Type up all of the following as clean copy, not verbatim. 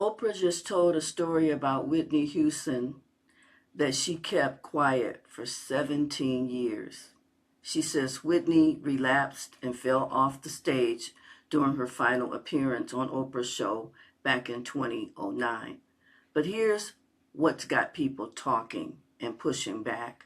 Oprah just told a story about Whitney Houston that she kept quiet for 17 years. She says Whitney relapsed and fell off the stage during her final appearance on Oprah's show back in 2009. But here's what's got people talking and pushing back.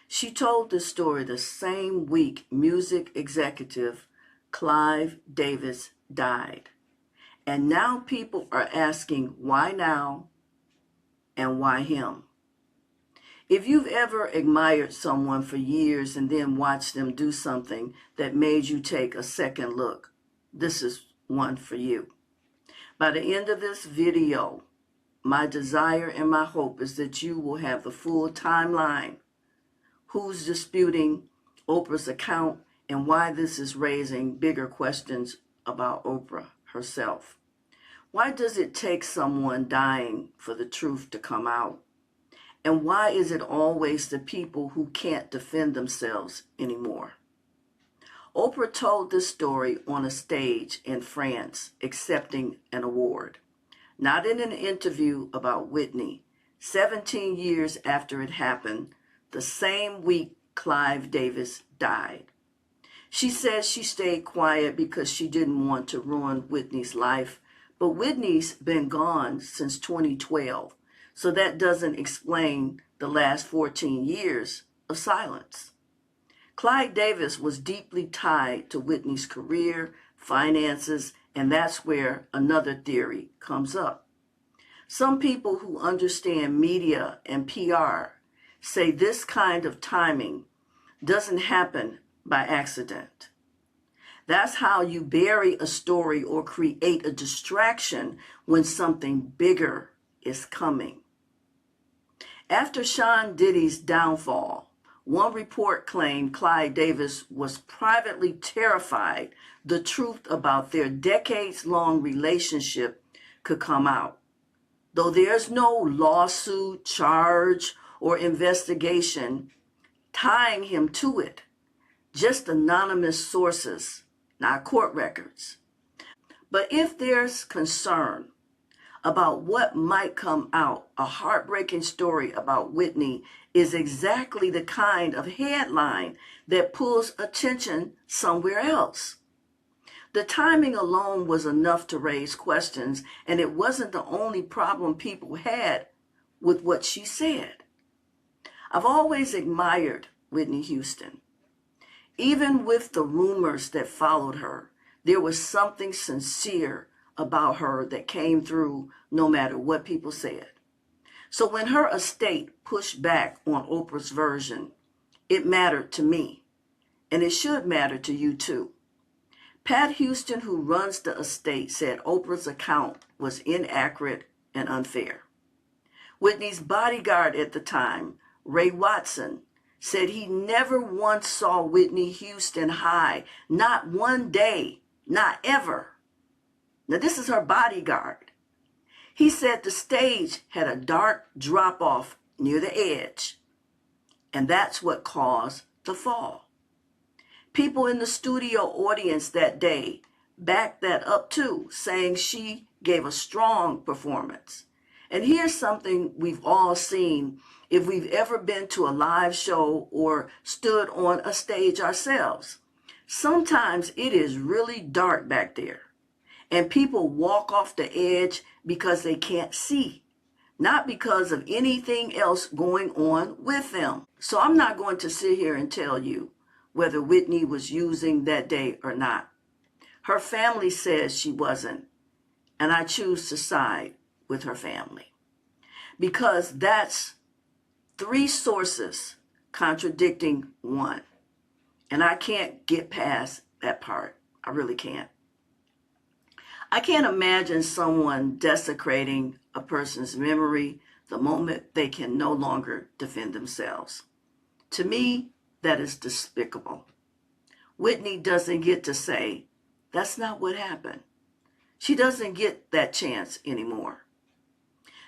She told this story the same week music executive Clive Davis died. And now people are asking why now and why him. If you've ever admired someone for years and then watched them do something that made you take a second look, this is one for you. By the end of this video, my desire and my hope is that you will have the full timeline, who's disputing Oprah's account, and why this is raising bigger questions about Oprah herself. Why does it take someone dying for the truth to come out? And why is it always the people who can't defend themselves anymore? Oprah told this story on a stage in France accepting an award, not in an interview about Whitney, 17 years after it happened, the same week Clive Davis died. She says she stayed quiet because she didn't want to ruin Whitney's life, but Whitney's been gone since 2012, so that doesn't explain the last 14 years of silence. Clive Davis was deeply tied to Whitney's career, finances, and that's where another theory comes up. Some people who understand media and PR say this kind of timing doesn't happen by accident. That's how you bury a story or create a distraction when something bigger is coming. After Sean Diddy's downfall, one report claimed Clive Davis was privately terrified the truth about their decades-long relationship could come out. Though there's no lawsuit, charge, or investigation tying him to it, just anonymous sources, not court records. But if there's concern about what might come out, a heartbreaking story about Whitney is exactly the kind of headline that pulls attention somewhere else. The timing alone was enough to raise questions, and it wasn't the only problem people had with what she said. I've always admired Whitney Houston. Even with the rumors that followed her, there was something sincere about her that came through no matter what people said. So when her estate pushed back on Oprah's version, it mattered to me, and it should matter to you too. Pat Houston, who runs the estate, said Oprah's account was inaccurate and unfair. Whitney's bodyguard at the time, Ray Watson, said he never once saw Whitney Houston high, not one day, not ever. Now this is her bodyguard. He said the stage had a dark drop-off near the edge, and that's what caused the fall. People in the studio audience that day backed that up too, saying she gave a strong performance. And here's something we've all seen if we've ever been to a live show or stood on a stage ourselves. Sometimes it is really dark back there, and people walk off the edge because they can't see, not because of anything else going on with them. So I'm not going to sit here and tell you whether Whitney was using that day or not. Her family says she wasn't, and I choose to side with her family, because that's three sources contradicting one, and I can't get past that part. I really can't. I can't imagine someone desecrating a person's memory the moment they can no longer defend themselves. To me, that is despicable. Whitney doesn't get to say, that's not what happened. She doesn't get that chance anymore.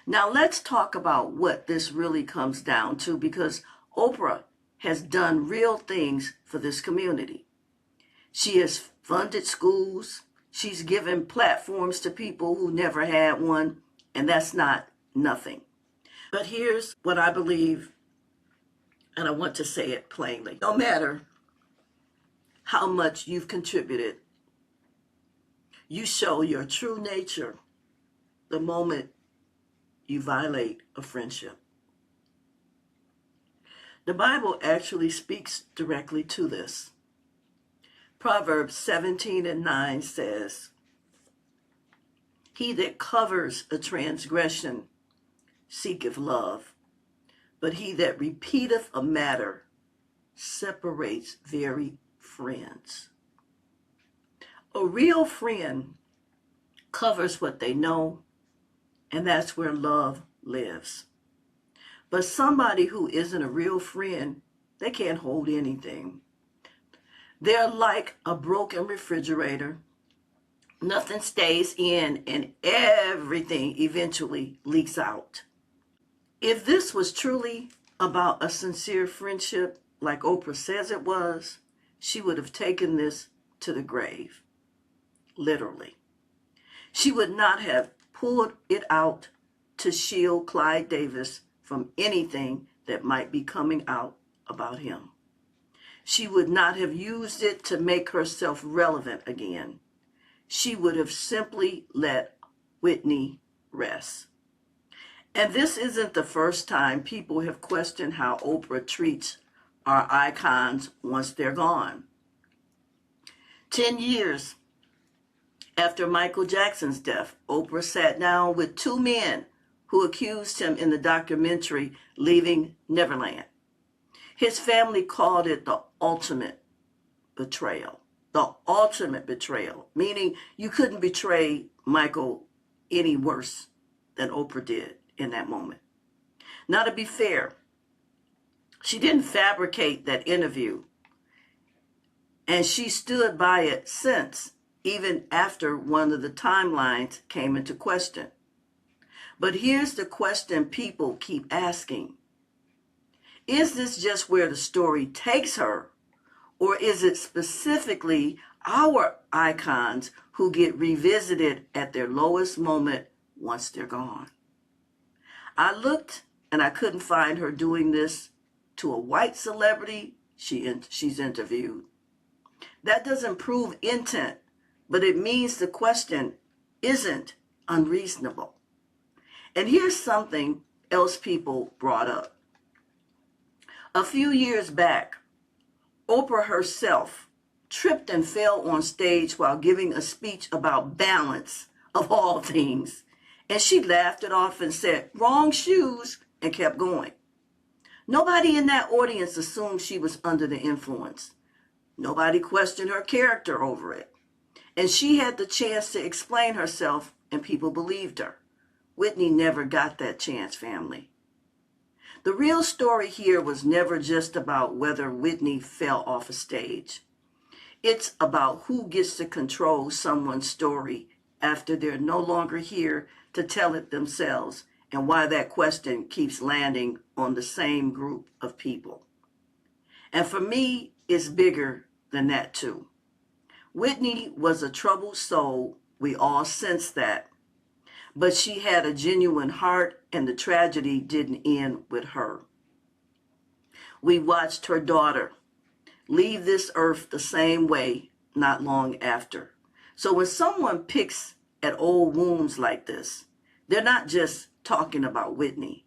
Now let's talk about what this really comes down to, because Oprah has done real things for this community. She has funded schools. She's given platforms to people who never had one, And that's not nothing. But here's what I believe, and I want to say it plainly. No matter how much you've contributed, you show your true nature the moment you violate a friendship. The Bible actually speaks directly to this. Proverbs 17:9 says, "He that covers a transgression seeketh love, but he that repeateth a matter separates very friends." A real friend covers what they know, and that's where love lives. But somebody who isn't a real friend, they can't hold anything. They're like a broken refrigerator. Nothing stays in and everything eventually leaks out. If this was truly about a sincere friendship, like Oprah says it was, she would have taken this to the grave. Literally. She would not have pulled it out to shield Clyde Davis from anything that might be coming out about him. She would not have used it to make herself relevant again. She would have simply let Whitney rest. And this isn't the first time people have questioned how Oprah treats our icons once they're gone. 10 years after Michael Jackson's death, Oprah sat down with two men who accused him in the documentary Leaving Neverland. His family called it the ultimate betrayal. The ultimate betrayal, meaning you couldn't betray Michael any worse than Oprah did in that moment. Now, to be fair, she didn't fabricate that interview, and she stood by it since, even after one of the timelines came into question. But here's the question people keep asking. Is this just where the story takes her, or is it specifically our icons who get revisited at their lowest moment once they're gone? I looked and I couldn't find her doing this to a white celebrity she's interviewed. That doesn't prove intent, but it means the question isn't unreasonable. And here's something else people brought up. A few years back, Oprah herself tripped and fell on stage while giving a speech about balance of all things. And she laughed it off and said, "Wrong shoes," and kept going. Nobody in that audience assumed she was under the influence. Nobody questioned her character over it. And she had the chance to explain herself, and people believed her. Whitney never got that chance, family. The real story here was never just about whether Whitney fell off a stage. It's about who gets to control someone's story after they're no longer here to tell it themselves, and why that question keeps landing on the same group of people. And for me, it's bigger than that too. Whitney was a troubled soul. We all sensed that. But she had a genuine heart, and the tragedy didn't end with her. We watched her daughter leave this earth the same way not long after. So when someone picks at old wounds like this, they're not just talking about Whitney.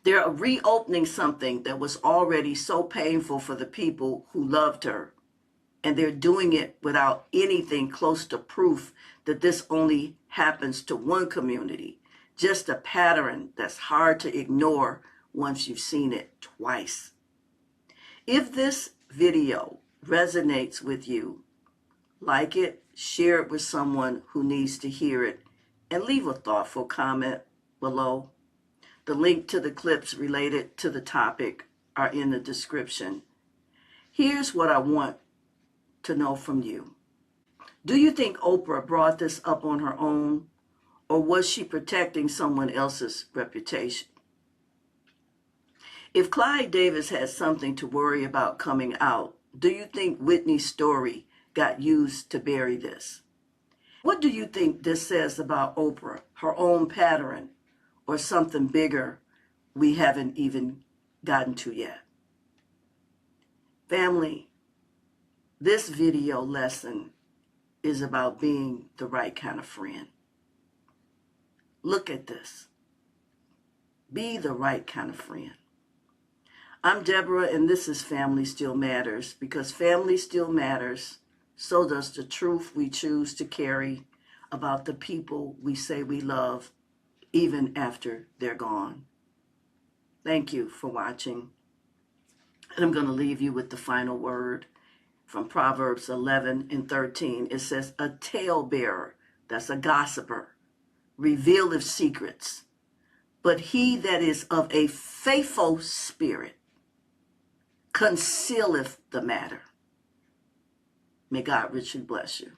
They're reopening something that was already so painful for the people who loved her. And they're doing it without anything close to proof that this only happens to one community. Just a pattern that's hard to ignore once you've seen it twice. If this video resonates with you, like it, share it with someone who needs to hear it, and leave a thoughtful comment below. The link to the clips related to the topic are in the description. Here's what I want to know from you. Do you think Oprah brought this up on her own, or was she protecting someone else's reputation? If Clyde Davis has something to worry about coming out, do you think Whitney's story got used to bury this? What do you think this says about Oprah, her own pattern, or something bigger we haven't even gotten to yet? Family, this video lesson is about being the right kind of friend. Look at this. Be the right kind of friend. I'm Deborah, and this is Family Still Matters, because family still matters. So does the truth we choose to carry about the people we say we love, even after they're gone. Thank you for watching. And I'm going to leave you with the final word from Proverbs 11 and 13. It says, a talebearer, that's a gossiper, revealeth secrets, but he that is of a faithful spirit concealeth the matter. May God richly bless you.